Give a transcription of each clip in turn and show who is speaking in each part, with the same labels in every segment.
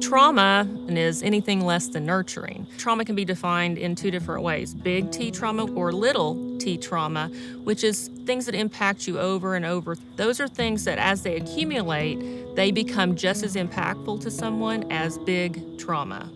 Speaker 1: Trauma is anything less than nurturing. Trauma can be defined in two different ways: big T trauma or little t trauma, which is things that impact you over and over. Those are things that as they accumulate, they become just as impactful to someone as big trauma.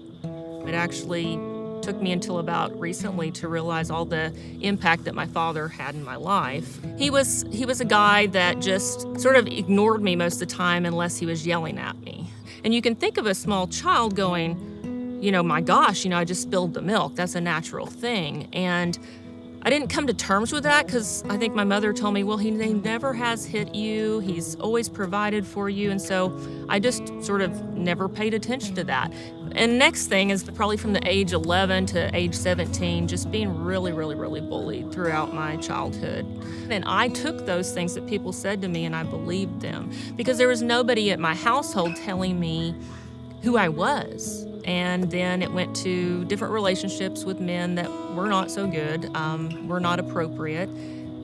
Speaker 1: It actually took me until about recently to realize all the impact that my father had in my life. He was a guy that just sort of ignored me most of the time unless he was yelling at me. And you can think of a small child going, my gosh, I just spilled the milk. That's a natural thing. And I didn't come to terms with that because I think my mother told me, well, he never has hit you. He's always provided for you. And so I just sort of never paid attention to that. And next thing is probably from the age 11 to age 17, just being really, really, really bullied throughout my childhood. And I took those things that people said to me and I believed them because there was nobody at my household telling me who I was. And then it went to different relationships with men that were not so good, were not appropriate.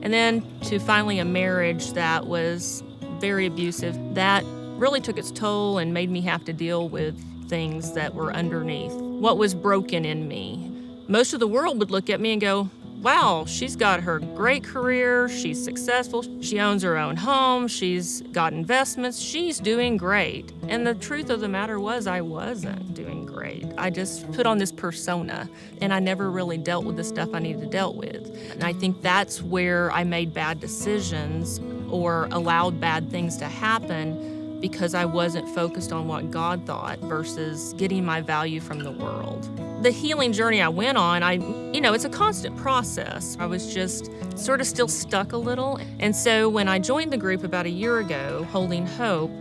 Speaker 1: And then to finally a marriage that was very abusive. That really took its toll and made me have to deal with things that were underneath what was broken in me. Most of the world would look at me and go, wow, she's got her great career, she's successful, she owns her own home, she's got investments, she's doing great. And the truth of the matter was I wasn't doing great. I just put on this persona and I never really dealt with the stuff I needed to deal with. And I think that's where I made bad decisions or allowed bad things to happen because I wasn't focused on what God thought versus getting my value from the world. The healing journey I went on, it's a constant process. I was just sort of still stuck a little. And so when I joined the group about a year ago, Holding Hope,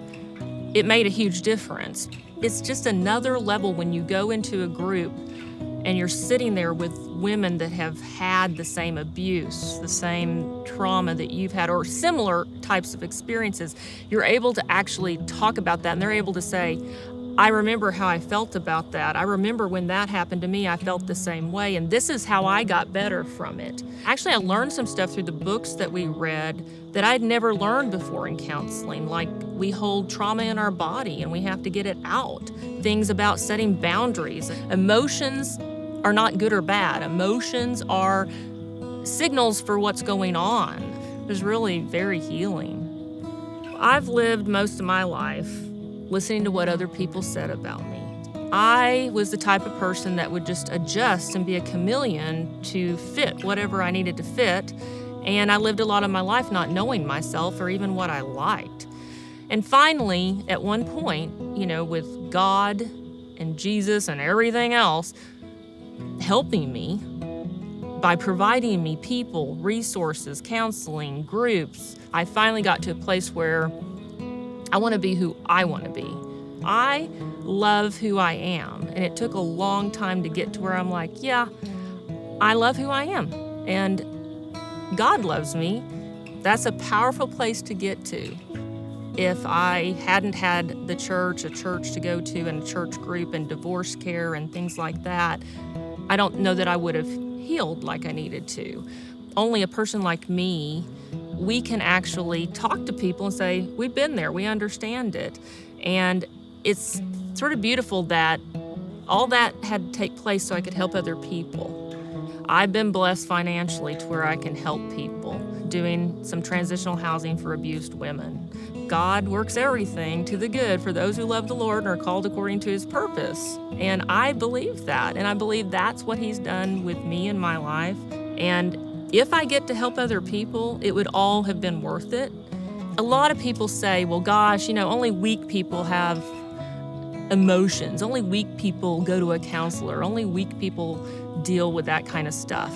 Speaker 1: it made a huge difference. It's just another level when you go into a group and you're sitting there with women that have had the same abuse, the same trauma that you've had, or similar types of experiences. You're able to actually talk about that, and they're able to say, I remember how I felt about that. I remember when that happened to me, I felt the same way, and this is how I got better from it. Actually, I learned some stuff through the books that we read that I'd never learned before in counseling, like we hold trauma in our body and we have to get it out. Things about setting boundaries. Emotions are not good or bad. Emotions are signals for what's going on. It's really very healing. I've lived most of my life listening to what other people said about me. I was the type of person that would just adjust and be a chameleon to fit whatever I needed to fit. And I lived a lot of my life not knowing myself or even what I liked. And finally, at one point, with God and Jesus and everything else helping me by providing me people, resources, counseling, groups, I finally got to a place where I want to be who I want to be. I love who I am, and it took a long time to get to where I'm like, yeah, I love who I am, and God loves me. That's a powerful place to get to. If I hadn't had a church to go to, and a church group and divorce care and things like that, I don't know that I would have healed like I needed to. Only a person like me, we can actually talk to people and say, we've been there, we understand it. And it's sort of beautiful that all that had to take place so I could help other people. I've been blessed financially to where I can help people doing some transitional housing for abused women. God works everything to the good for those who love the Lord and are called according to his purpose. And I believe that. And I believe that's what he's done with me in my life. And if I get to help other people, it would all have been worth it. A lot of people say, well, gosh, only weak people have emotions. Only weak people go to a counselor. Only weak people deal with that kind of stuff.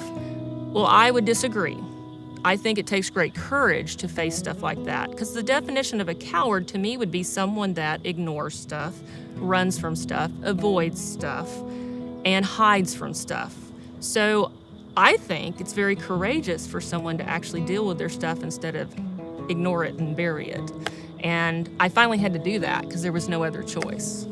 Speaker 1: Well, I would disagree. I think it takes great courage to face stuff like that, because the definition of a coward to me would be someone that ignores stuff, runs from stuff, avoids stuff, and hides from stuff. So I think it's very courageous for someone to actually deal with their stuff instead of ignore it and bury it. And I finally had to do that because there was no other choice.